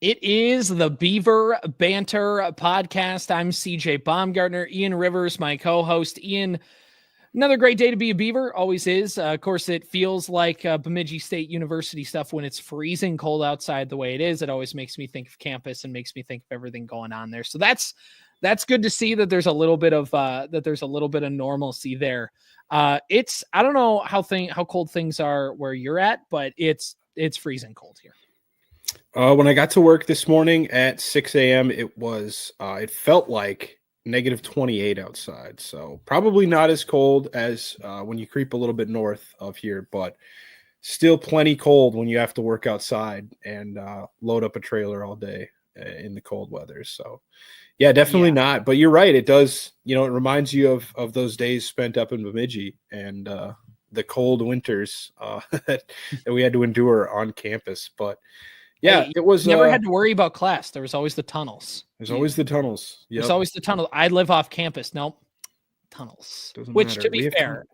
It is the Beaver Banter podcast. I'm CJ Baumgartner, Ian Rivers, my co-host. Ian, another great day to be a Beaver, always is. Of course, it feels like Bemidji State University stuff when it's freezing cold outside the way it is. It always makes me think of campus and makes me think of everything going on there. So that's good to see that there's a little bit of normalcy there. I don't know how cold things are where you're at, but it's freezing cold here. When I got to work this morning at 6 a.m., it felt like negative 28 outside. So probably not as cold as when you creep a little bit north of here, but still plenty cold when you have to work outside and load up a trailer all day in the cold weather. So yeah, definitely not. But you're right. It does, it reminds you of those days spent up in Bemidji and the cold winters that we had to endure on campus. But yeah, hey, it was never had to worry about class. There was always the tunnels. There's always the tunnels. Yep. There's always the tunnel. I live off campus. Nope. Tunnels. Which, to be fair,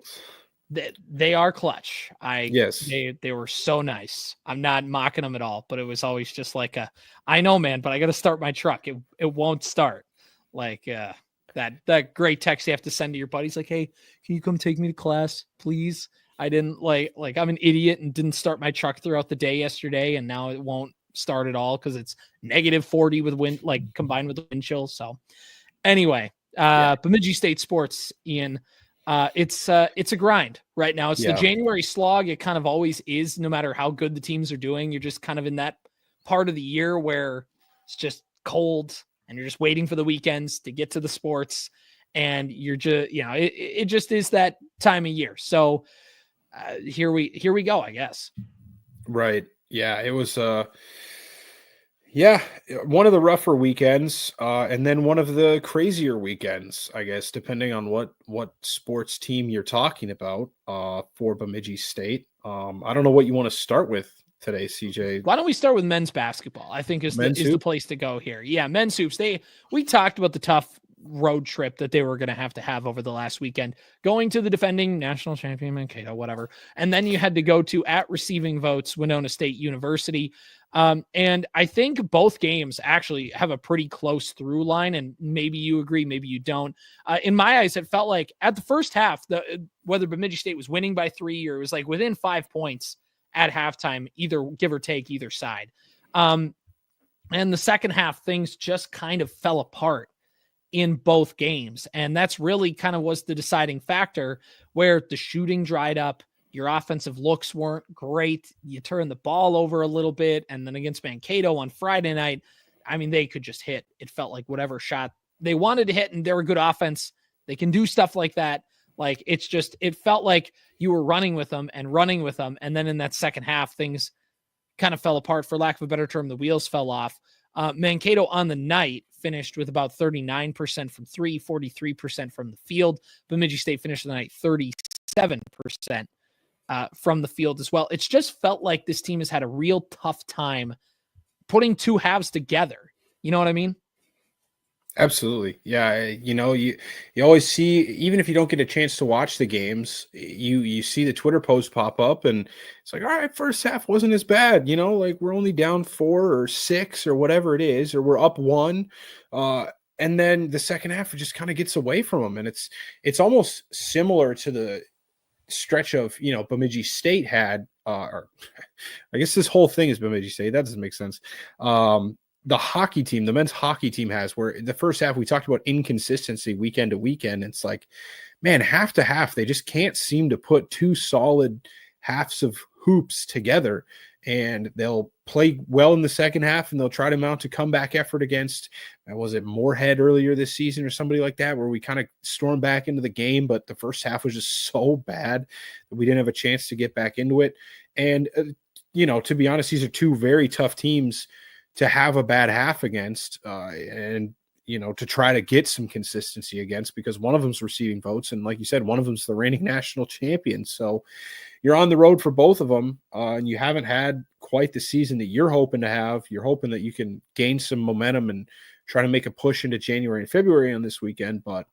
they are clutch. Yes. They were so nice. I'm not mocking them at all, but it was always just like I know, man, but I got to start my truck. It won't start. Like that great text you have to send to your buddies like, hey, can you come take me to class, please? I didn't like I'm an idiot and didn't start my truck throughout the day yesterday, and now it won't start at all because it's negative 40 with wind, like combined with the wind chill. So anyway, Bemidji State sports, Ian, it's a grind right now. It's the January slog. It kind of always is, no matter how good the teams are doing. You're just kind of in that part of the year where it's just cold and you're just waiting for the weekends to get to the sports, and you're just, it just is that time of year. So here we go, I guess. Right. Yeah, it was one of the rougher weekends, and then one of the crazier weekends, I guess, depending on what sports team you're talking about for Bemidji State. I don't know what you want to start with today, CJ. Why don't we start with men's basketball? I think is the place to go here. Yeah, men's hoops. We talked about the tough road trip that they were going to have over the last weekend, going to the defending national champion Mankato, whatever, and then you had to go to, at receiving votes, Winona State University. And I think both games actually have a pretty close through line, and maybe you agree, maybe you don't. In my eyes, it felt like at the first half, whether Bemidji State was winning by 3 or it was like within 5 points at halftime, either give or take either side. And the second half, things just kind of fell apart in both games. And that's really kind of was the deciding factor, where the shooting dried up. Your offensive looks weren't great. You turn the ball over a little bit. And then against Mankato on Friday night, I mean, they could just hit. It felt like whatever shot they wanted to hit, and they're a good offense. They can do stuff like that. Like, it felt like you were running with them. And then in that second half, things kind of fell apart. For lack of a better term, the wheels fell off. Mankato on the night finished with about 39% from three, 43% from the field. Bemidji State finished the night 37% from the field as well. It's just felt like this team has had a real tough time putting two halves together. You know what I mean? Absolutely. Yeah. You always see, even if you don't get a chance to watch the games, you see the Twitter post pop up and it's like, all right, first half wasn't as bad. Like we're only down 4 or 6 or whatever it is, or we're up 1. And then the second half just kind of gets away from them. And it's almost similar to the stretch of, Bemidji State had, or I guess this whole thing is Bemidji State. That doesn't make sense. The hockey team, the men's hockey team has, where the first half we talked about inconsistency weekend to weekend. It's like, man, half to half, they just can't seem to put two solid halves of hoops together. And they'll play well in the second half and they'll try to mount a comeback effort against, was it Moorhead earlier this season or somebody like that, where we kind of stormed back into the game, but the first half was just so bad that we didn't have a chance to get back into it. And, to be honest, these are two very tough teams to have a bad half against, and to try to get some consistency against, because one of them's receiving votes, and like you said, one of them's the reigning national champion. So you're on the road for both of them, and you haven't had quite the season that you're hoping to have. You're hoping that you can gain some momentum and try to make a push into January and February on this weekend, but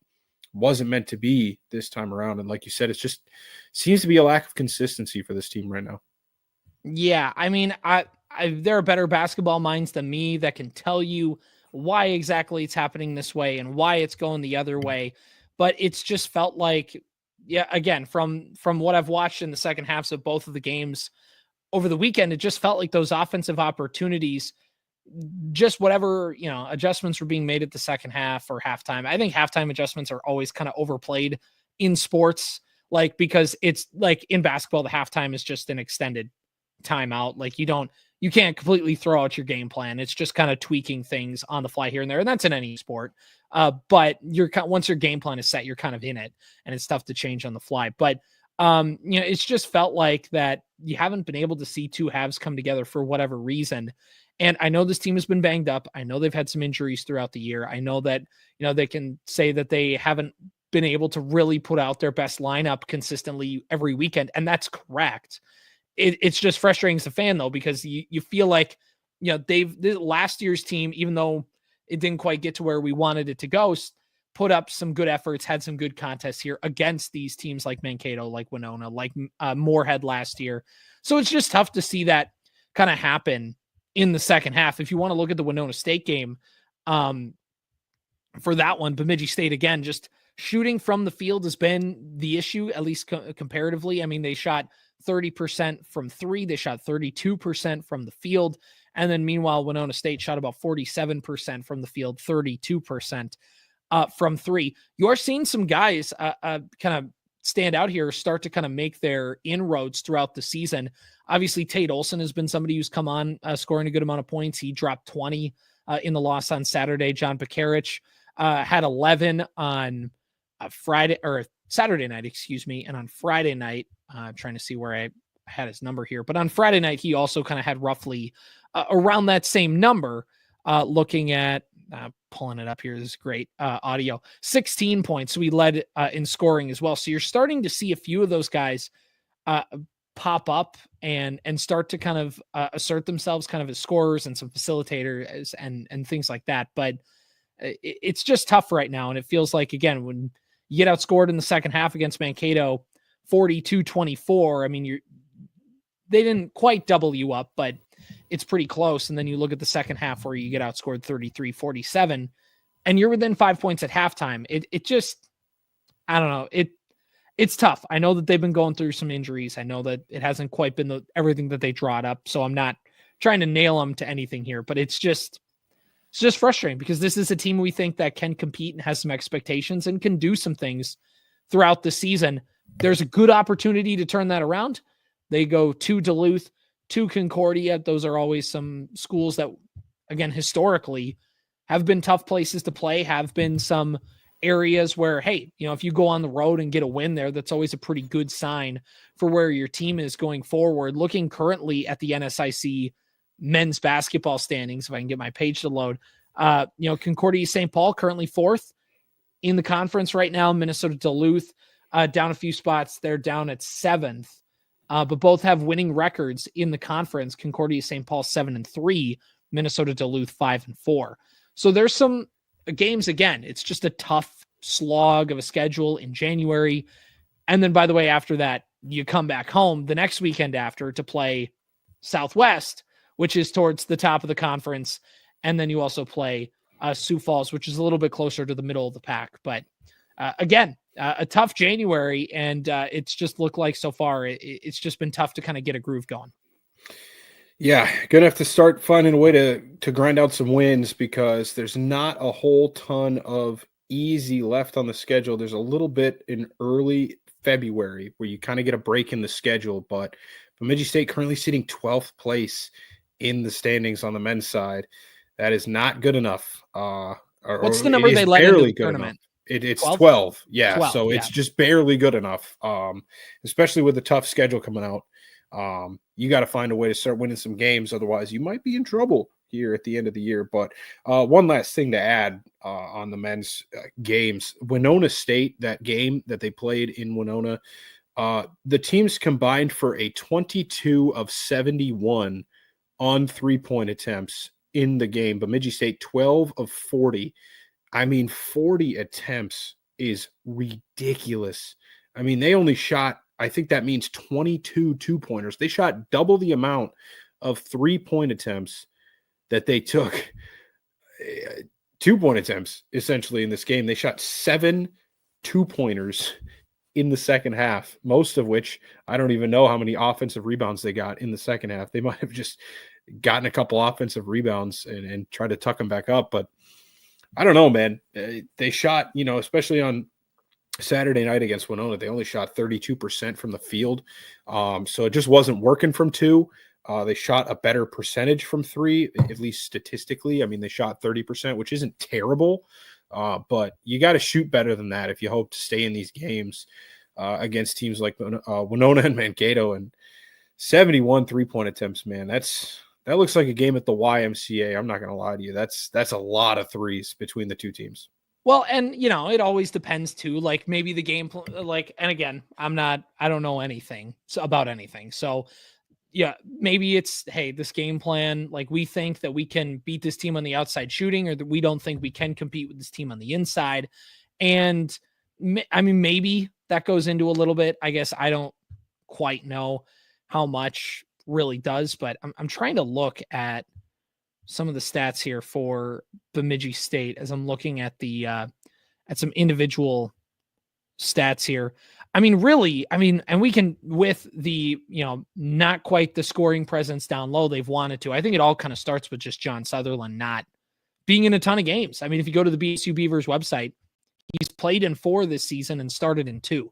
wasn't meant to be this time around. And like you said, it just seems to be a lack of consistency for this team right now. Yeah, I mean, there are better basketball minds than me that can tell you why exactly it's happening this way and why it's going the other way. But it's just felt like, yeah, again, from what I've watched in the second halves of both of the games over the weekend, it just felt like those offensive opportunities, just whatever, adjustments were being made at the second half or halftime. I think halftime adjustments are always kind of overplayed in sports, like, because it's like in basketball, the halftime is just an extended timeout. Like you can't completely throw out your game plan. It's just kind of tweaking things on the fly here and there. And that's in any sport. But once your game plan is set, you're kind of in it, and it's tough to change on the fly. But it's just felt like that you haven't been able to see two halves come together for whatever reason. And I know this team has been banged up. I know they've had some injuries throughout the year. I know that, they can say that they haven't been able to really put out their best lineup consistently every weekend. And that's correct. It's just frustrating as a fan, though, because you feel like, last year's team, even though it didn't quite get to where we wanted it to go, put up some good efforts, had some good contests here against these teams like Mankato, like Winona, like Moorhead last year. So it's just tough to see that kind of happen in the second half. If you want to look at the Winona State game, for that one, Bemidji State, again, just shooting from the field has been the issue, at least comparatively. I mean, they shot 30% from three. They shot 32% from the field. And then meanwhile, Winona State shot about 47% from the field, 32% from three. You're seeing some guys kind of stand out here, start to kind of make their inroads throughout the season. Obviously, Tate Olson has been somebody who's come on scoring a good amount of points. He dropped 20 in the loss on Saturday. John Pekarich had 11 on Saturday night, and on Friday night, I'm trying to see where I had his number here, but on Friday night, he also kind of had roughly around that same number, looking at pulling it up here. This is great audio, 16 points. So he led in scoring as well. So you're starting to see a few of those guys pop up and start to kind of assert themselves kind of as scorers and some facilitators and things like that. But it's just tough right now. And it feels like, again, when you get outscored in the second half against Mankato, 42-24, I mean, they didn't quite double you up, but it's pretty close. And then you look at the second half where you get outscored 33-47 and you're within 5 points at halftime. It just, I don't know. It's tough. I know that they've been going through some injuries. I know that it hasn't quite been everything that they drawed up. So I'm not trying to nail them to anything here, but it's just frustrating because this is a team we think that can compete and has some expectations and can do some things throughout the season. There's a good opportunity to turn that around. They go to Duluth, to Concordia. Those are always some schools that, again, historically have been tough places to play, have been some areas where, hey, if you go on the road and get a win there, that's always a pretty good sign for where your team is going forward. Looking currently at the NSIC men's basketball standings, if I can get my page to load, Concordia St. Paul currently fourth in the conference right now. Minnesota Duluth down a few spots. They're down at seventh. But both have winning records in the conference. Concordia St. Paul 7-3, Minnesota Duluth 5-4. So there's some games. Again, it's just a tough slog of a schedule in January. And then, by the way, after that, you come back home the next weekend after to play Southwest, which is towards the top of the conference. And then you also play Sioux Falls, which is a little bit closer to the middle of the pack. But again, a tough January, and it's just looked like so far it's just been tough to kind of get a groove going. Yeah, gonna have to start finding a way to grind out some wins because there's not a whole ton of easy left on the schedule. There's a little bit in early February where you kind of get a break in the schedule, but Bemidji State currently sitting 12th place in the standings on the men's side. That is not good enough. What's the number they let into the tournament? It's 12. Yeah. 12, so it's just barely good enough. Especially with the tough schedule coming out. You got to find a way to start winning some games. Otherwise you might be in trouble here at the end of the year. But one last thing to add on the men's games, Winona State, that game that they played in Winona, the teams combined for a 22 of 71 on 3-point attempts in the game. Bemidji State 12 of 40. I mean, 40 attempts is ridiculous. I mean, they only shot, I think that means 22 two-pointers. They shot double the amount of 3-point attempts that they took 2-point attempts essentially in this game. They shot 7 2-pointers in the second half, most of which I don't even know how many offensive rebounds they got in the second half. They might have just gotten a couple offensive rebounds and tried to tuck them back up. But I don't know, man. They shot, especially on Saturday night against Winona, they only shot 32% from the field. So it just wasn't working from 2. They shot a better percentage from 3, at least statistically. I mean, they shot 30%, which isn't terrible. But you got to shoot better than that if you hope to stay in these games against teams like Winona and Mankato. And 71 3-point attempts, man. That looks like a game at the YMCA. I'm not going to lie to you. That's a lot of threes between the two teams. Well, and it always depends too. Like maybe the game, and again, I don't know anything about anything. So yeah, maybe it's, hey, this game plan, like we think that we can beat this team on the outside shooting, or that we don't think we can compete with this team on the inside. And I mean, maybe that goes into a little bit. I guess I don't quite know how much really does, but I'm trying to look at some of the stats here for Bemidji State as I'm looking at the at some individual stats here. I mean, really, and we can, with the, not quite the scoring presence down low they've wanted to. I think it all kind of starts with just John Sutherland not being in a ton of games. I mean, if you go to the BSU Beavers website, he's played in 4 this season and started in 2.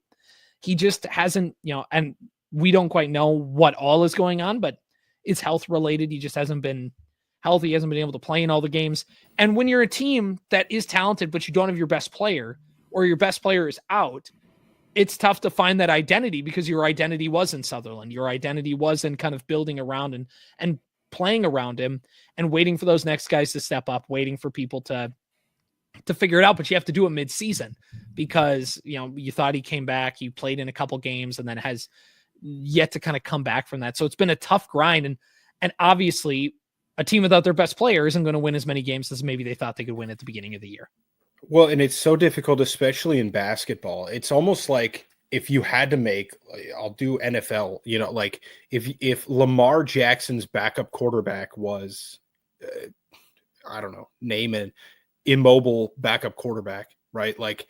He just hasn't, and we don't quite know what all is going on, but it's health related. He just hasn't been healthy. He hasn't been able to play in all the games. And when you're a team that is talented, but you don't have your best player, or your best player is out, it's tough to find that identity, because your identity was in Sutherland. Your identity was in kind of building around and playing around him and waiting for those next guys to step up, waiting for people to figure it out. But you have to do it mid-season, because, you thought he came back, he played in a couple games, and then has yet to kind of come back from that. So it's been a tough grind. And obviously a team without their best player isn't going to win as many games as maybe they thought they could win at the beginning of the year. Well, and it's so difficult, especially in basketball. It's almost like if you had to make, I'll do NFL, like if Lamar Jackson's backup quarterback was, I don't know, name an immobile backup quarterback, right? Like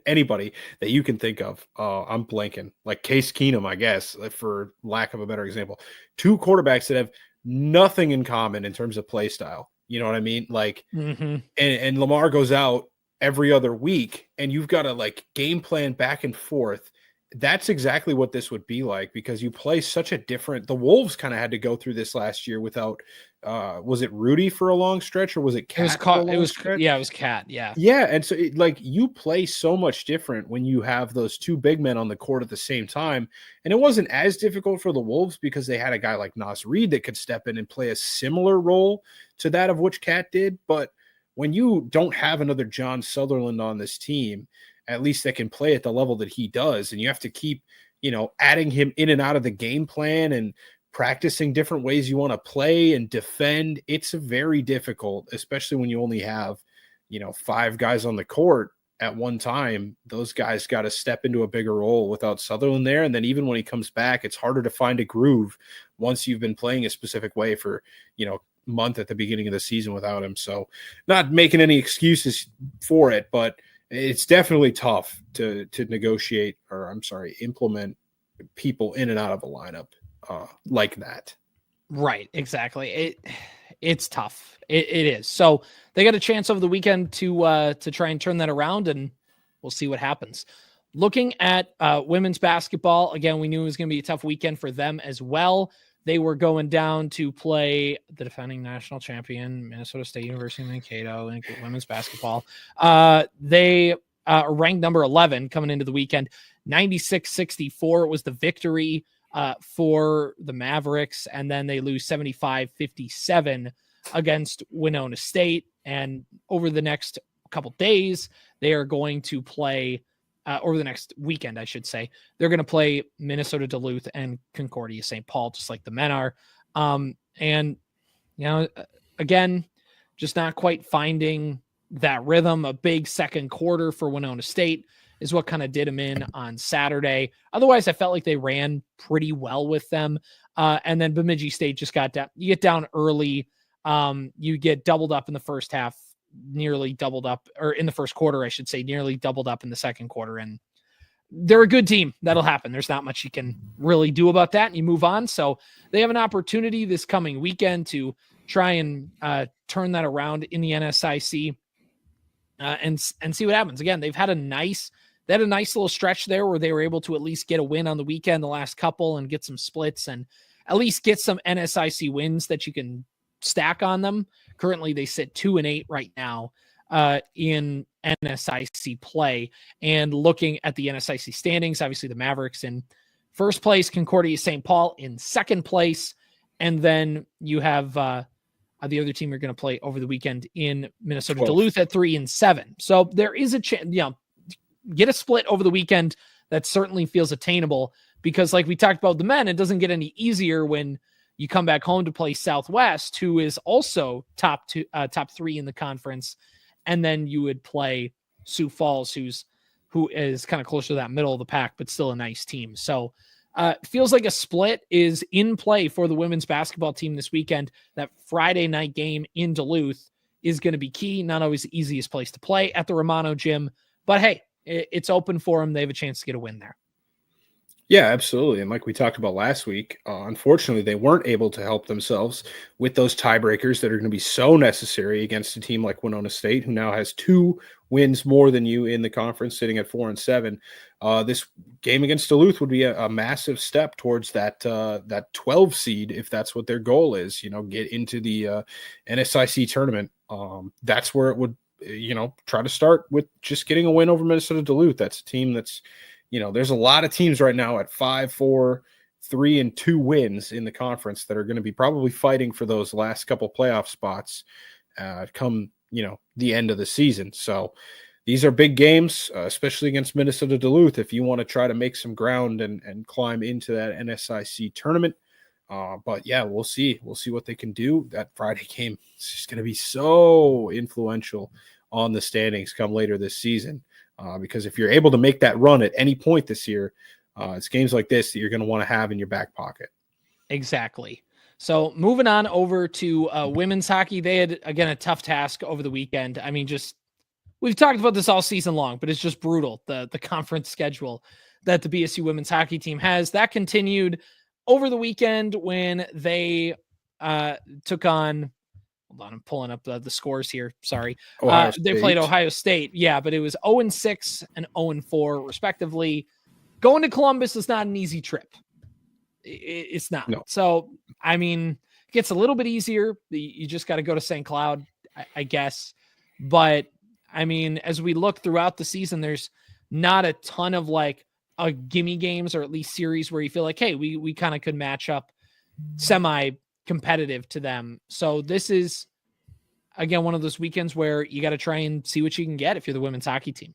anybody that you can think of, I'm blanking, like Case Keenum, I guess, for lack of a better example. 2 quarterbacks that have nothing in common in terms of play style. You know what I mean? Like, and Lamar goes out every other week, and you've got to like game plan back and forth. That's exactly what this would be like, because you play such a different. The Wolves kind of had to go through this last year without. Was it Rudy for a long stretch, or was it Cat? It was Cat. Yeah. Yeah, and so you play so much different when you have those 2 big men on the court at the same time. And it wasn't as difficult for the Wolves because they had a guy like Nas Reed that could step in and play a similar role to that of which Cat did. But when you don't have another John Sutherland on this team, at least that can play at the level that he does, and you have to keep, adding him in and out of the game plan and practicing different ways you want to play and defend, it's very difficult, especially when you only have, 5 guys on the court at one time. Those guys got to step into a bigger role without Sutherland there. And then even when he comes back, it's harder to find a groove once you've been playing a specific way for, month at the beginning of the season without him. So not making any excuses for it, but it's definitely tough to negotiate, or implement people in and out of a lineup like that. Right. Exactly. It's tough. It is. So they got a chance over the weekend to try and turn that around, and we'll see what happens. Looking at women's basketball, again, we knew it was going to be a tough weekend for them as well. They were going down to play the defending national champion, Minnesota State University Mankato, in women's basketball. They are ranked number 11 coming into the weekend. 96-64 was the victory for the Mavericks, and then they lose 75-57 against Winona State. And over the next couple days, they are going to play over the next weekend, I should say, they're going to play Minnesota Duluth and Concordia St. Paul, just like the men are. And, again, just not quite finding that rhythm. A big second quarter for Winona State. is what kind of did them in on Saturday. Otherwise, I felt like they ran pretty well with them. And then Bemidji State just got down. You get down early. You get doubled up in the first half, nearly doubled up, or in the first quarter, I should say, nearly doubled up in the second quarter. And they're a good team. That'll happen. There's not much you can really do about that. And you move on. So they have an opportunity this coming weekend to try and turn that around in the NSIC and see what happens. Again, they had a nice little stretch there where they were able to at least get a win on the weekend, the last couple, and get some splits and at least get some NSIC wins that you can stack on them. Currently, they sit 2-8 right now in NSIC play. And looking at the NSIC standings, obviously the Mavericks in first place, Concordia St. Paul in second place, and then you have the other team you're going to play over the weekend in Minnesota 12. Duluth at 3-7. So there is a chance, get a split over the weekend. That certainly feels attainable because, like we talked about the men, it doesn't get any easier when you come back home to play Southwest, who is also top 3 in the conference. And then you would play Sioux Falls, who is kind of closer to that middle of the pack, but still a nice team. So feels like a split is in play for the women's basketball team this weekend. That Friday night game in Duluth is going to be key. Not always the easiest place to play at the Romano Gym, but hey, it's open for them. They have a chance to get a win there. Yeah, absolutely. And like we talked about last week, unfortunately, they weren't able to help themselves with those tiebreakers that are going to be so necessary against a team like Winona State, who now has 2 wins more than you in the conference, sitting at 4-7. This game against Duluth would be a massive step towards that 12 seed, if that's what their goal is, get into the NSIC tournament. That's where it would, try to start with just getting a win over Minnesota Duluth. That's a team that's, there's a lot of teams right now at 5-4, 3-2 wins in the conference that are going to be probably fighting for those last couple playoff spots come, the end of the season. So these are big games, especially against Minnesota Duluth, if you want to try to make some ground and climb into that NSIC tournament. But yeah, we'll see. We'll see what they can do. That Friday game is just going to be so influential on the standings come later this season. Because if you're able to make that run at any point this year, it's games like this that you're going to want to have in your back pocket. Exactly. So moving on over to women's hockey, they had, again, a tough task over the weekend. I mean, we've talked about this all season long, but it's just brutal. The conference schedule that the BSU women's hockey team has, that continued over the weekend when they took on, hold on, I'm pulling up the scores here. Sorry. They played Ohio State. Yeah, but it was 0-6 and 0-4 respectively. Going to Columbus is not an easy trip. It's not. No. So, I mean, it gets a little bit easier. You just got to go to St. Cloud, I guess. But, I mean, as we look throughout the season, there's not a ton of like gimme games or at least series where you feel like, hey, we kind of could match up semi-competitive to them. So this is, again, one of those weekends where you got to try and see what you can get if you're the women's hockey team.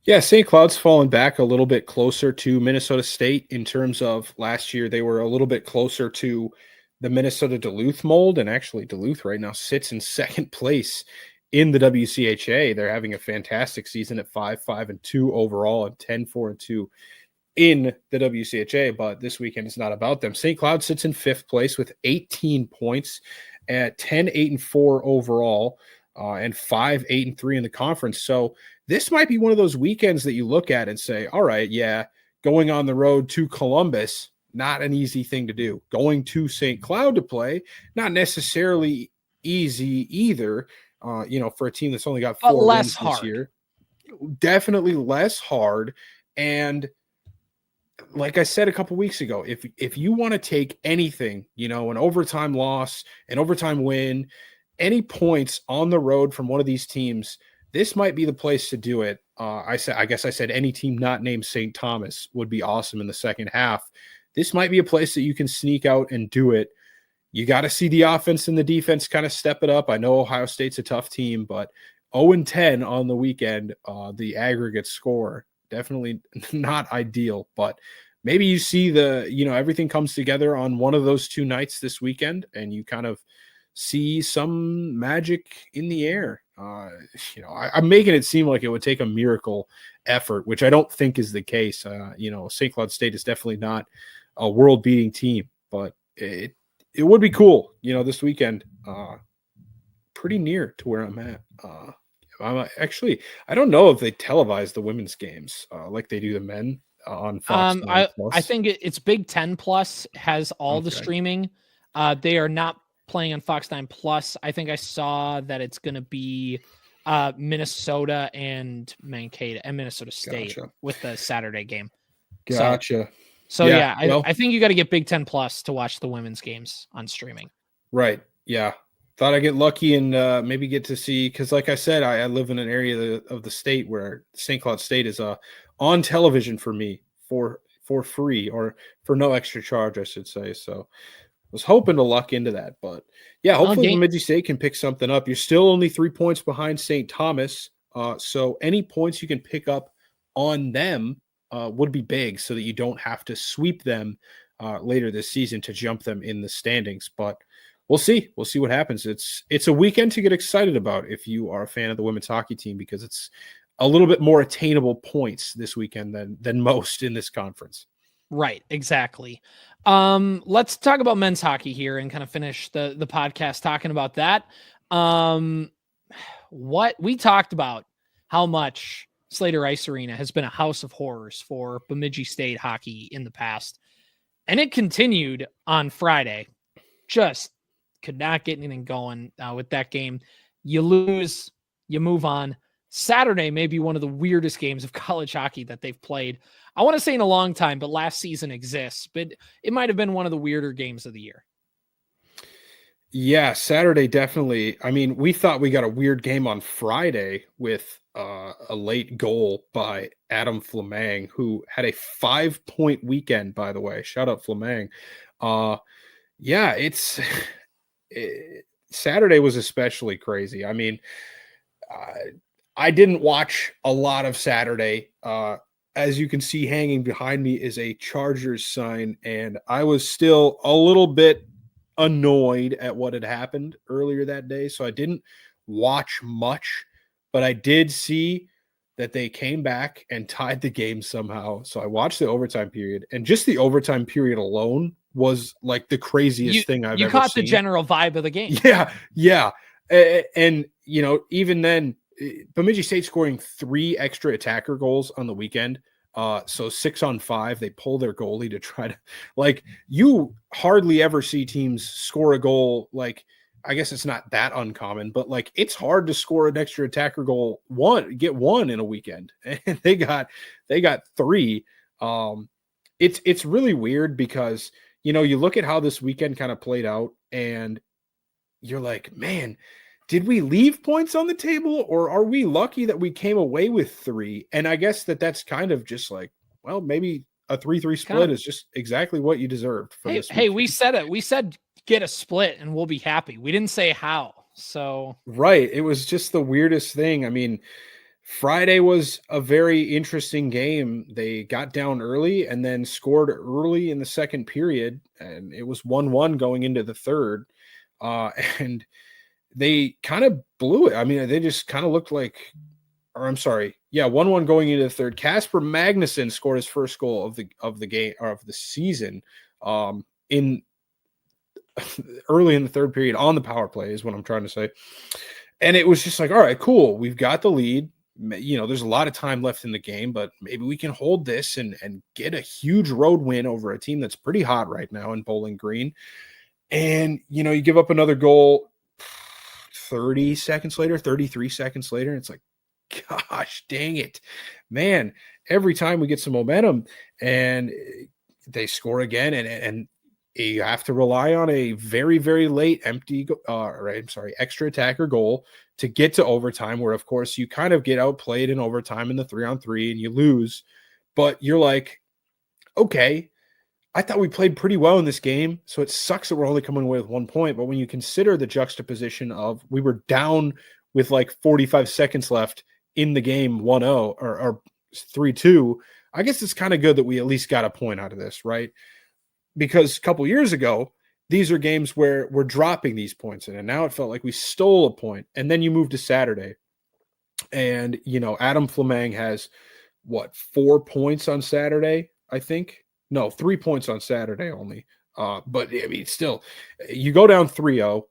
Yeah, St. Cloud's fallen back a little bit closer to Minnesota State in terms of last year. They were a little bit closer to the Minnesota Duluth mold, and actually Duluth right now sits in second place in the WCHA. They're having a fantastic season at 5-5-2 overall and 10-4-2 in the WCHA, but this weekend is not about them. St. Cloud sits in 5th place with 18 points at 10-8-4 overall and 5-8-3 in the conference. So this might be one of those weekends that you look at and say, all right, yeah, going on the road to Columbus, not an easy thing to do. Going to St. Cloud to play, not necessarily easy either, for a team that's only got 4 wins this year. Definitely less hard. And like I said a couple weeks ago, if you want to take anything, an overtime loss, an overtime win, any points on the road from one of these teams, this might be the place to do it. I guess I said any team not named St. Thomas would be awesome in the second half. This might be a place that you can sneak out and do it. You got to see the offense and the defense kind of step it up. I know Ohio State's a tough team, but 0-10 on the weekend, the aggregate score, definitely not ideal. But maybe you see everything comes together on one of those 2 nights this weekend, and you kind of see some magic in the air I'm making it seem like it would take a miracle effort, which I don't think is the case. St. Cloud State is definitely not a world-beating team, but it would be cool, this weekend. Pretty near to where I'm at. I don't know if they televise the women's games like they do the men on Fox 9 Plus. I think it's Big Ten Plus has all the streaming. They are not playing on Fox 9 Plus. I think I saw that it's going to be Minnesota and Mankato and Minnesota State with the Saturday game. Gotcha. So I think you got to get Big Ten Plus to watch the women's games on streaming. Right. Yeah. Thought I'd get lucky and maybe get to see, because like I said, I live in an area of the state where St. Cloud State is on television for me for free, or for no extra charge, I should say. So I was hoping to luck into that. But yeah, hopefully Bemidji State can pick something up. You're still only 3 points behind St. Thomas. So any points you can pick up on them would be big, so that you don't have to sweep them later this season to jump them in the standings. But we'll see. We'll see what happens. It's a weekend to get excited about if you are a fan of the women's hockey team, because it's a little bit more attainable points this weekend than most in this conference. Right, exactly. Let's talk about men's hockey here and kind of finish the podcast talking about that. What we talked about, how much Slater Ice Arena has been a house of horrors for Bemidji State hockey in the past, and it continued on Friday. Just could not get anything going with that game. You lose, you move on. Saturday may be one of the weirdest games of college hockey that they've played. I want to say in a long time, but last season exists. But it might have been one of the weirder games of the year. Yeah, Saturday definitely. I mean, we thought we got a weird game on Friday with a late goal by Adam Flemang, who had a 5-point weekend, by the way. Shout out Flemang. Saturday was especially crazy. I mean, I didn't watch a lot of Saturday. As you can see, hanging behind me is a Chargers sign, and I was still a little bit annoyed at what had happened earlier that day, so I didn't watch much, but I did see that they came back and tied the game somehow. So I watched the overtime period, and just the overtime period alone was like the craziest thing I've ever seen. You caught the general vibe of the game. Yeah. And even then, Bemidji State scoring 3 extra attacker goals on the weekend. So 6 on 5, they pull their goalie to try to, you hardly ever see teams score a goal. I guess it's not that uncommon, but it's hard to score an extra attacker goal, get one in a weekend, and they got 3. It's really weird because, you look at how this weekend kind of played out and you're like, man, did we leave points on the table, or are we lucky that we came away with 3? And I guess that's kind of just maybe a 3-3 split is just exactly what you deserved for this weekend. Hey, we said it. We said get a split and we'll be happy. We didn't say how. So right. It was just the weirdest thing. I mean, Friday was a very interesting game. They got down early and then scored early in the second period, and it was 1-1 going into the third. And they kind of blew it. I mean, they just kind of looked 1-1 going into the third. Casper Magnuson scored his first goal of the game, or of the season, in early in the third period on the power play is what I'm trying to say. And it was just all right, cool. We've got the lead. There's a lot of time left in the game, but maybe we can hold this and get a huge road win over a team that's pretty hot right now in Bowling Green. And, you give up another goal 33 seconds later, and it's like, gosh, dang it, man. Every time we get some momentum and they score again, and you have to rely on a very, very late extra attacker goal to get to overtime, where, of course, you kind of get outplayed in overtime in the 3-on-3 and you lose. But you're like, okay, I thought we played pretty well in this game, so it sucks that we're only coming away with 1 point. But when you consider the juxtaposition of we were down with 45 seconds left in the game 1-0 or 3-2, I guess it's kind of good that we at least got a point out of this, right? Because a couple years ago, these are games where we're dropping these points in, and now it felt like we stole a point. And then you move to Saturday, and Adam Fleming has 4 points on Saturday, I think. No, 3 points on Saturday only. But I mean, still, you go down 3-0.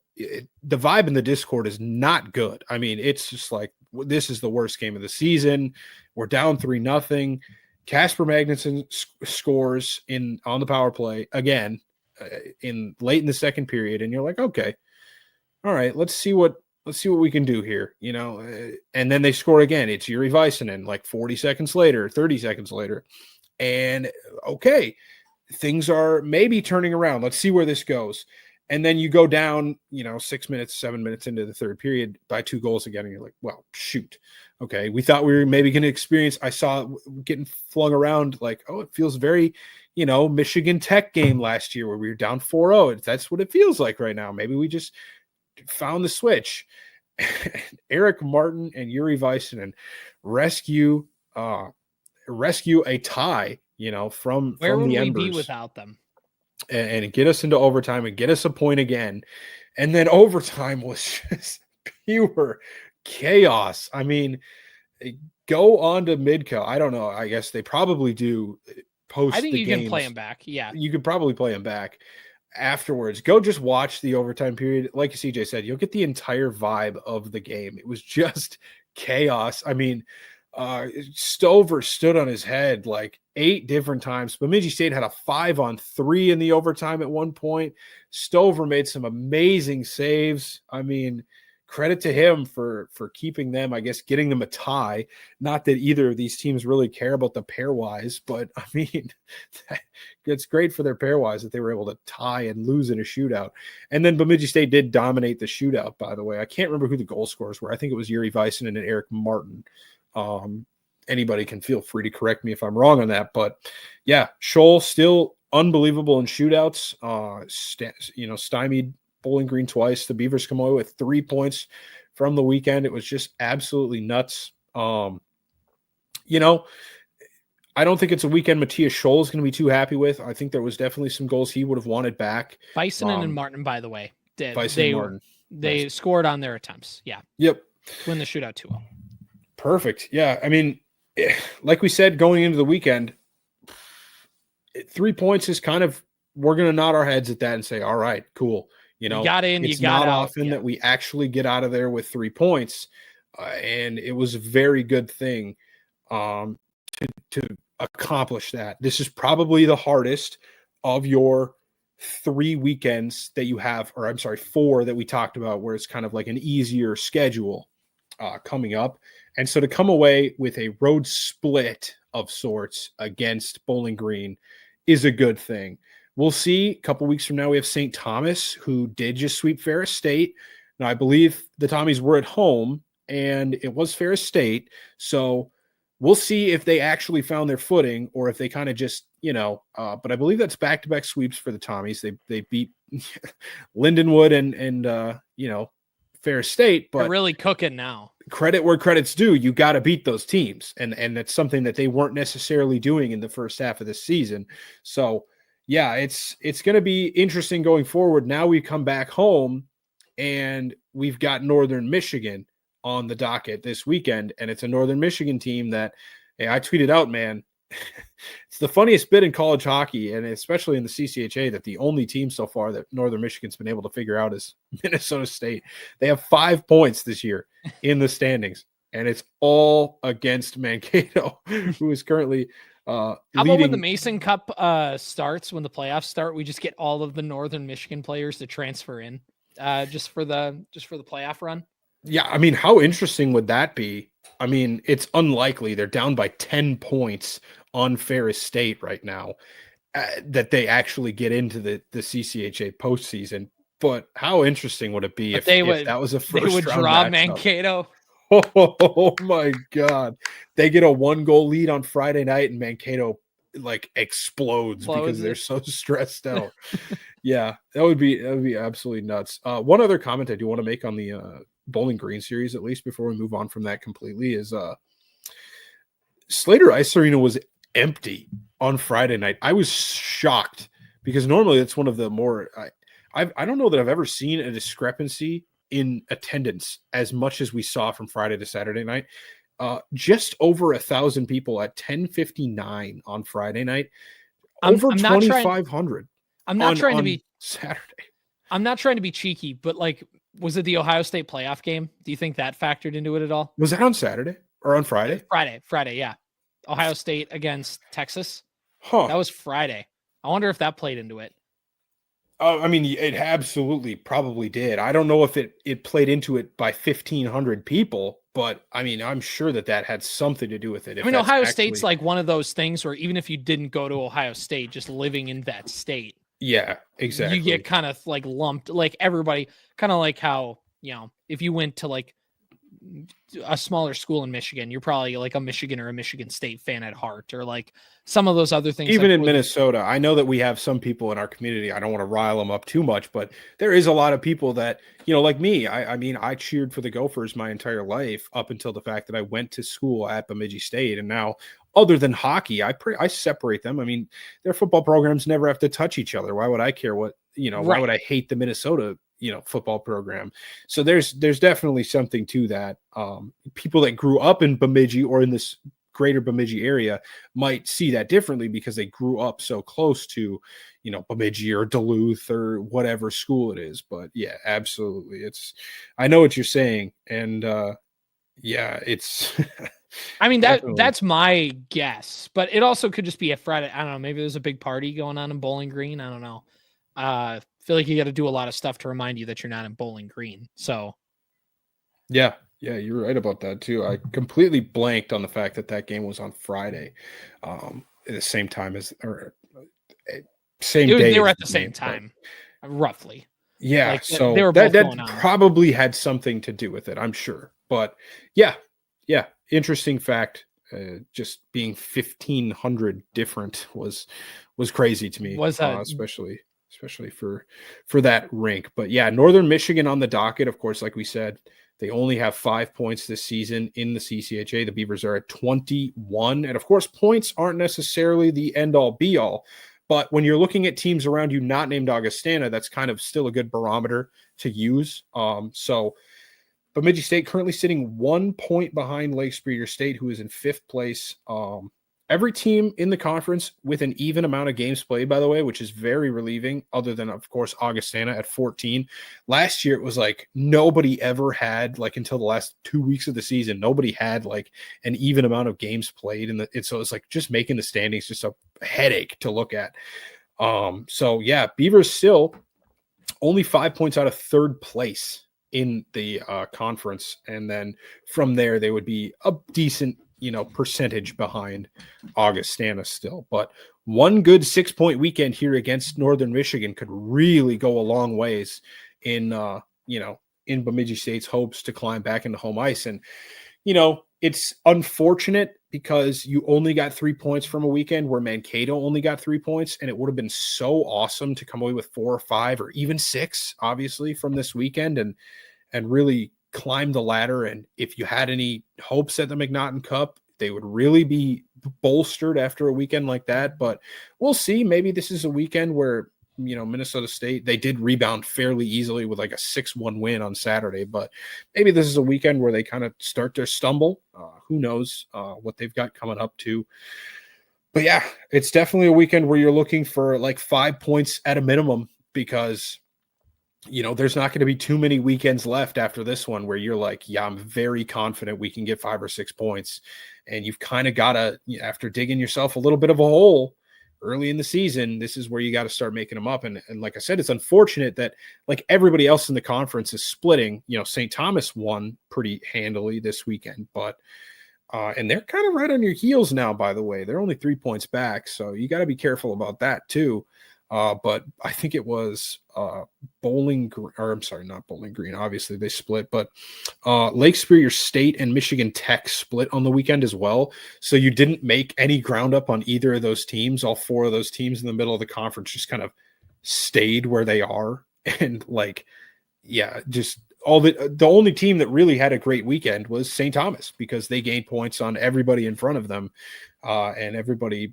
The vibe in the Discord is not good. I mean, it's just like, this is the worst game of the season. We're down 3-0. Casper Magnuson scores on the power play again late in the second period, and you're like, okay, all right, let's see what we can do here, and then they score again. It's Yuri Väisänen like 40 seconds later, 30 seconds later, and okay, things are maybe turning around. Let's see where this goes. And then you go down, 6 minutes, 7 minutes into the third period by 2 goals again. And you're like, well, shoot. Okay. We thought we were maybe going to experience, I saw getting flung around like, oh, it feels very, Michigan Tech game last year where we were down 4-0. That's what it feels like right now. Maybe we just found the switch. Eric Martin and Yuri Väisänen rescue a tie, from Where would the we embers. be without them? And get us into overtime and get us a point again. And then overtime was just pure chaos. I mean, go on to Midco. I don't know. I guess they probably do post. I think the you games. can play them back. Yeah. You could probably play them back afterwards. Go just watch the overtime period. Like CJ said, you'll get the entire vibe of the game. It was just chaos. I mean, Stover stood on his head like 8 different times. Bemidji State had a 5-on-3 in the overtime at one point. Stover made some amazing saves. I mean, credit to him for keeping them, I guess, getting them a tie. Not that either of these teams really care about the pairwise, but I mean, it's great for their pairwise that they were able to tie and lose in a shootout. And then Bemidji State did dominate the shootout, by the way. I can't remember who the goal scorers were. I think it was Yuri Väisänen and Eric Martin. Anybody can feel free to correct me if I'm wrong on that, but yeah, Scholl still unbelievable in shootouts. Stymied Bowling Green twice. The Beavers come away with 3 points from the weekend. It was just absolutely nuts. I don't think it's a weekend Matthias Scholl is going to be too happy with. I think there was definitely some goals he would have wanted back. Väisänen and Martin, by the way, did. Martin. They nice. Scored on their attempts. Yeah. Yep. Win the shootout 2-0. Perfect. Yeah. I mean, like we said, going into the weekend, 3 points is kind of, we're going to nod our heads at that and say, all right, cool. You got in, it's you got not out. Often that we actually get out of there with 3 points. And it was a very good thing to accomplish that. This is probably the hardest of your 3 weekends that you have, or I'm sorry, 4 that we talked about, where it's kind of like an easier schedule coming up. And so to come away with a road split of sorts against Bowling Green is a good thing. We'll see. A couple weeks from now, we have St. Thomas, who did just sweep Ferris State. Now, I believe the Tommies were at home, and it was Ferris State. So we'll see if they actually found their footing or if they kind of just, but I believe that's back-to-back sweeps for the Tommies. They beat Lindenwood and Ferris State. But they're really cooking now. Credit where credit's due. You got to beat those teams. And that's something that they weren't necessarily doing in the first half of this season. So, yeah, it's going to be interesting going forward. Now we come back home and we've got Northern Michigan on the docket this weekend. And it's a Northern Michigan team that, hey, I tweeted out, man, it's the funniest bit in college hockey, and especially in the CCHA, that the only team so far that Northern Michigan's been able to figure out is Minnesota State. They have 5 points this year in the standings, and it's all against Mankato, who is currently How leading. about when the Mason Cup starts, when the playoffs start, we just get all of the Northern Michigan players to transfer in just for the playoff run? Yeah, I mean, how interesting would that be? I mean, it's unlikely. They're down by 10 points on Ferris State right now that they actually get into the CCHA postseason. But how interesting would it be if that was a first round? They would draw Mankato. Oh my God. They get a 1-goal lead on Friday night and Mankato like explodes because they're so stressed out. Yeah, that would be absolutely nuts. One other comment I do want to make on the Bowling Green series, at least before we move on from that completely, is Slater Ice Arena was empty on Friday night. I was shocked because normally it's one of the more I don't know that I've ever seen a discrepancy in attendance as much as we saw from Friday to Saturday night. Just over 1,000 people at 10:59 on Friday night. Over 2,500. I'm not trying to be Saturday. I'm not trying to be cheeky, but like, was it the Ohio State playoff game? Do you think that factored into it at all? Was that on Saturday or on Friday? Friday, yeah. Ohio State against Texas. Huh. That was Friday. I wonder if that played into it. I mean, it absolutely probably did. I don't know if it played into it by 1,500 people, but I mean, I'm sure that had something to do with it. I mean, Ohio State's like one of those things where even if you didn't go to Ohio State, just living in that state, yeah, exactly, you get kind of like lumped, like everybody, kind of like how, if you went to like a smaller school in Michigan, you're probably like a Michigan or a Michigan State fan at heart, or like some of those other things. Even like in Minnesota, I know that we have some people in our community. I don't want to rile them up too much, but there is a lot of people that, like me. I mean, I cheered for the Gophers my entire life up until the fact that I went to school at Bemidji State, and now, other than hockey, I separate them. I mean, their football programs never have to touch each other. Why would I care what? Why would I hate the Minnesota football program? So there's definitely something to that. People that grew up in Bemidji or in this greater Bemidji area might see that differently because they grew up so close to, Bemidji or Duluth or whatever school it is. But yeah, absolutely. I know what you're saying. And yeah, it's, I mean, that's my guess, but it also could just be a Friday. I don't know. Maybe there's a big party going on in Bowling Green. I don't know. I feel like you got to do a lot of stuff to remind you that you're not in Bowling Green. So, yeah, you're right about that too. I completely blanked on the fact that game was on Friday, at the same time as, or same day. They were at the same time, roughly. Yeah, like, so they were both going on. Probably had something to do with it, I'm sure. But yeah, interesting fact. Just being 1,500 different was crazy to me. Especially for that rink. But yeah, Northern Michigan on the docket, of course, like we said, they only have 5 points this season in the CCHA. The Beavers are at 21. And of course, points aren't necessarily the end all be all. But when you're looking at teams around you not named Augustana, that's kind of still a good barometer to use. So Bemidji State currently sitting 1 point behind Lake Superior State, who is in 5th place. Every team in the conference with an even amount of games played, by the way, which is very relieving, other than, of course, Augustana at 14. Last year, it was like nobody ever had, like until the last 2 weeks of the season, nobody had like an even amount of games played. And so it's like just making the standings just a headache to look at. So, yeah, Beavers still only 5 points out of 3rd place in the conference. And then from there, they would be a decent percentage behind Augustana still. But one good 6-point weekend here against Northern Michigan could really go a long ways in in Bemidji State's hopes to climb back into home ice. And it's unfortunate because you only got 3 points from a weekend where Mankato only got 3 points, and it would have been so awesome to come away with 4 or 5 or even 6, obviously, from this weekend and really climb the ladder. And if you had any hopes at the McNaughton Cup, they would really be bolstered after a weekend like that. But we'll see. Maybe this is a weekend where, Minnesota State, they did rebound fairly easily with like a 6-1 win on Saturday. But maybe this is a weekend where they kind of start their stumble. Who knows what they've got coming up to. But yeah, it's definitely a weekend where you're looking for like 5 points at a minimum, because there's not going to be too many weekends left after this one where you're like, yeah, I'm very confident we can get 5 or 6 points. And you've kind of got to, after digging yourself a little bit of a hole early in the season, this is where you got to start making them up. And like I said, it's unfortunate that like everybody else in the conference is splitting. St. Thomas won pretty handily this weekend, but and they're kind of right on your heels now, by the way. They're only 3 points back. So you got to be careful about that too. But I think it was not Bowling Green. Obviously, they split, but Lake Superior State and Michigan Tech split on the weekend as well. So you didn't make any ground up on either of those teams. All 4 of those teams in the middle of the conference just kind of stayed where they are. And like, yeah, just the only team that really had a great weekend was St. Thomas, because they gained points on everybody in front of them, and everybody,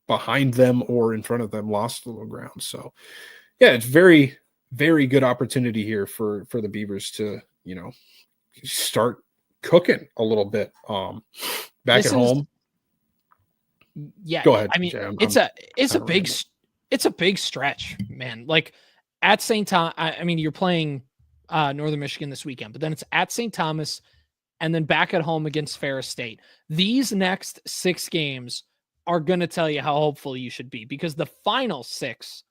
behind them or in front of them lost a little ground. So yeah, it's very, very good opportunity here for the Beavers to, start cooking a little bit. Back at home. Yeah. Go ahead. I mean, TJ. it's a big stretch, man. Like at St. Thomas, I mean, you're playing Northern Michigan this weekend, but then it's at St. Thomas and then back at home against Ferris State. These next 6 games are going to tell you how hopeful you should be, because the final 6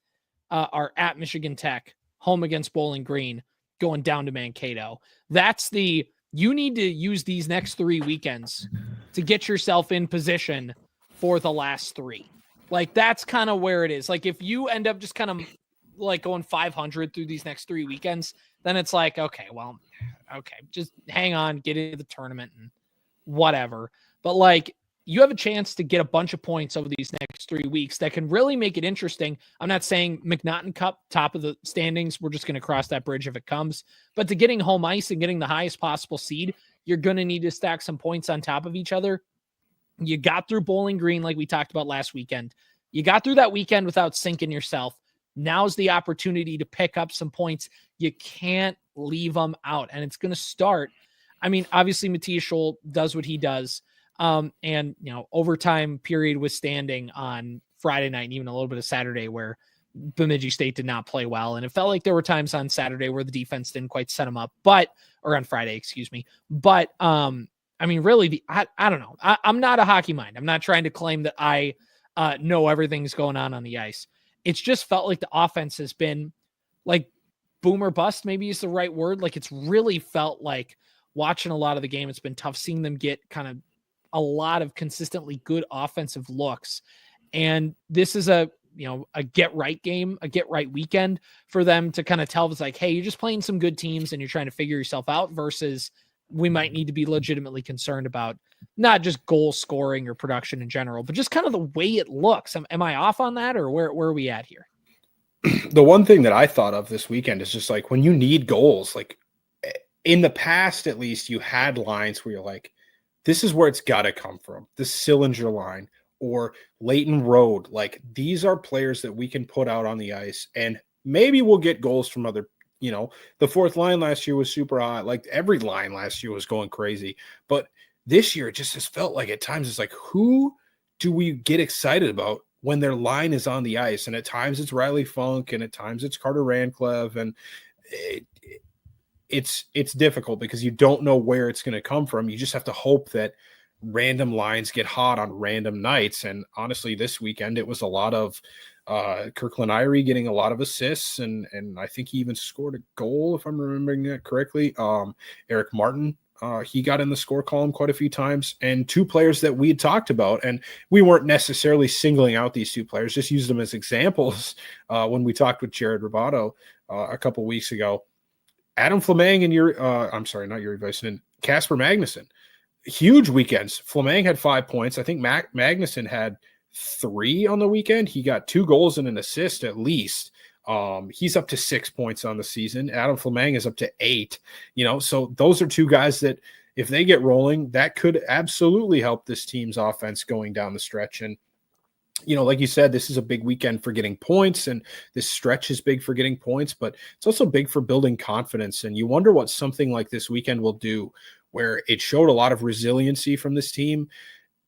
are at Michigan Tech, home against Bowling Green, going down to Mankato. You need to use these next 3 weekends to get yourself in position for the last 3. Like, that's kind of where it is. Like, if you end up just kind of like going 500 through these next 3 weekends, then it's like, okay, just hang on, get into the tournament and whatever. But like, you have a chance to get a bunch of points over these next 3 weeks that can really make it interesting. I'm not saying McNaughton Cup, top of the standings, we're just going to cross that bridge if it comes. But to getting home ice and getting the highest possible seed, you're going to need to stack some points on top of each other. You got through Bowling Green like we talked about last weekend. You got through that weekend without sinking yourself. Now's the opportunity to pick up some points. You can't leave them out. And it's going to start. I mean, obviously, Matthias Scholl does what he does. And, overtime period withstanding on Friday night, and even a little bit of Saturday where Bemidji State did not play well. And it felt like there were times on Saturday where the defense didn't quite set them up, or on Friday, excuse me. But, I mean, really, I don't know. I'm not a hockey mind. I'm not trying to claim that I know everything's going on the ice. It's just felt like the offense has been like boom or bust, maybe is the right word. Like, it's really felt like watching a lot of the game, it's been tough seeing them get kind of a lot of consistently good offensive looks. And this is a get right game, a get right weekend for them to kind of tell us like, hey, you're just playing some good teams and you're trying to figure yourself out, versus we might need to be legitimately concerned about not just goal scoring or production in general, but just kind of the way it looks. Am I off on that, or where are we at here? The one thing that I thought of this weekend is just like, when you need goals, like in the past, at least, you had lines where you're like, this is where it's got to come from. The Sillinger line or Leighton Road. Like, these are players that we can put out on the ice, and maybe we'll get goals from other, the fourth line last year was super hot. Like, every line last year was going crazy. But this year, it just has felt like at times it's like, who do we get excited about when their line is on the ice? And at times it's Riley Funk, and at times it's Carter Rancliffe. And it's difficult because you don't know where it's going to come from. You just have to hope that random lines get hot on random nights. And honestly, this weekend, it was a lot of Kirkland Irie getting a lot of assists. And I think he even scored a goal, if I'm remembering that correctly. Eric Martin, he got in the score column quite a few times, and 2 players that we had talked about. And we weren't necessarily singling out these 2 players, just used them as examples when we talked with Jared Roboto a couple weeks ago. Adam Fleming and Casper Magnuson, huge weekends. Fleming had 5 points. I think Magnuson had 3 on the weekend. He got 2 goals and an assist at least. He's up to 6 points on the season. Adam Fleming is up to 8. So those are 2 guys that, if they get rolling, that could absolutely help this team's offense going down the stretch. And like you said, this is a big weekend for getting points, and this stretch is big for getting points, but it's also big for building confidence. And you wonder what something like this weekend will do, where it showed a lot of resiliency from this team.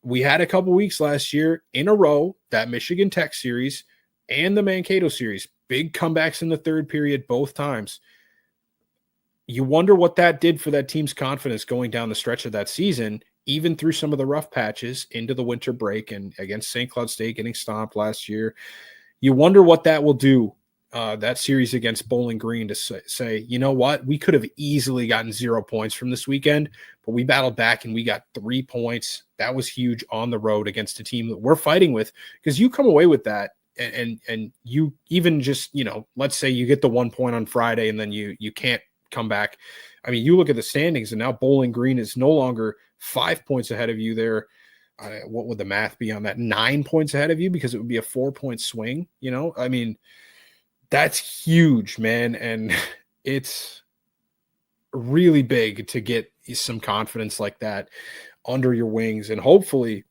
We had a couple weeks last year in a row, that Michigan Tech series and the Mankato series, big comebacks in the third period both times. You wonder what that did for that team's confidence going down the stretch of that season, even through some of the rough patches into the winter break, and against St. Cloud State getting stomped last year. You wonder what that will do, that series against Bowling Green, to say, you know what, we could have easily gotten 0 points from this weekend, but we battled back and we got 3 points. That was huge on the road against a team that we're fighting with, because you come away with that and you even just, let's say you get the 1 point on Friday and then you can't come back. I mean, you look at the standings, and now Bowling Green is no longer 5 points ahead of you. They're, what would the math be on that? 9 points ahead of you, because it would be a 4-point swing. I mean, that's huge, man. And it's really big to get some confidence like that under your wings. And hopefully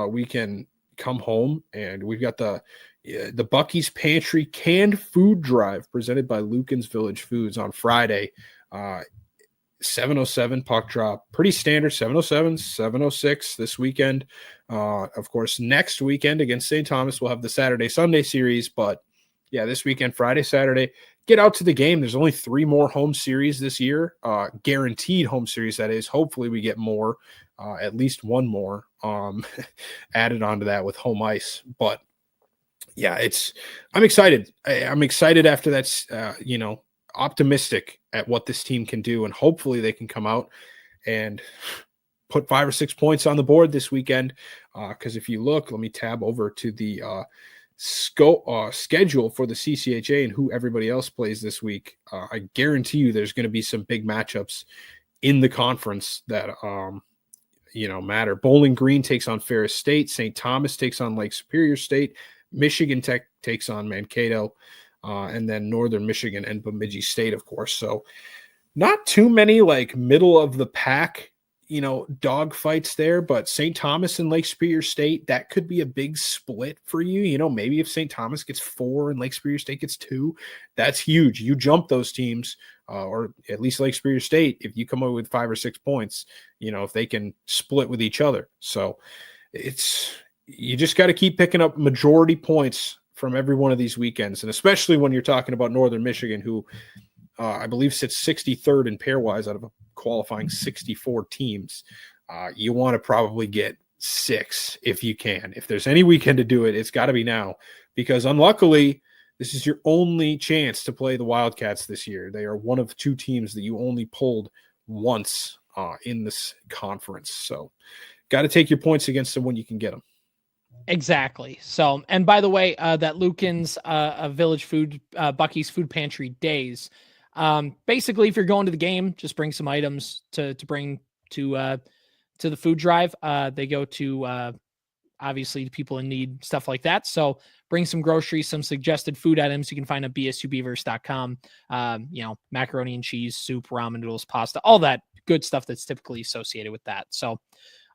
we can come home, and we've got the the Bucky's Pantry canned food drive presented by Lucan's Village Foods on Friday. 7:07 puck drop, pretty standard. 7:07, 7:06 this weekend. Of course, next weekend against St. Thomas, we'll have the Saturday-Sunday series. But yeah, this weekend, Friday, Saturday, get out to the game. There's only 3 more home series this year, guaranteed home series. That is, hopefully we get more, at least one more added onto that with home ice. But yeah, I'm excited. I'm excited after that's, optimistic at what this team can do, and hopefully they can come out and put 5 or 6 points on the board this weekend. Because if you look, let me tab over to the schedule for the CCHA and who everybody else plays this week. I guarantee you there's going to be some big matchups in the conference that matter. Bowling Green takes on Ferris State. St. Thomas takes on Lake Superior State. Michigan Tech takes on Mankato. And then Northern Michigan and Bemidji State, of course. So not too many like middle of the pack, dog fights there, but St. Thomas and Lake Superior State, that could be a big split for you. Maybe if St. Thomas gets 4 and Lake Superior State gets 2, that's huge. You jump those teams, or at least Lake Superior State, if you come up with 5 or 6 points, if they can split with each other. So you just got to keep picking up majority points from every one of these weekends, and especially when you're talking about Northern Michigan, who I believe sits 63rd in pairwise out of a qualifying 64 teams. You want to probably get 6 if you can. If there's any weekend to do it, it's got to be now, because unluckily, this is your only chance to play the Wildcats this year. They are one of 2 teams that you only pulled once in this conference. So got to take your points against them when you can get them. Exactly. So, and by the way, that Lucan's Village Food, Bucky's Food Pantry days. Basically, if you're going to the game, just bring some items to bring to the food drive. They go to obviously people in need, stuff like that. So bring some groceries, some suggested food items you can find at bsubeavers.com. Macaroni and cheese, soup, ramen noodles, pasta, all that good stuff that's typically associated with that. So,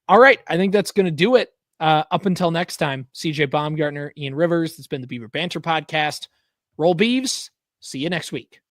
all right, I think that's going to do it. Up until next time, CJ Baumgartner, Ian Rivers. It's been the Beaver Banter Podcast. Roll Beavs. See you next week.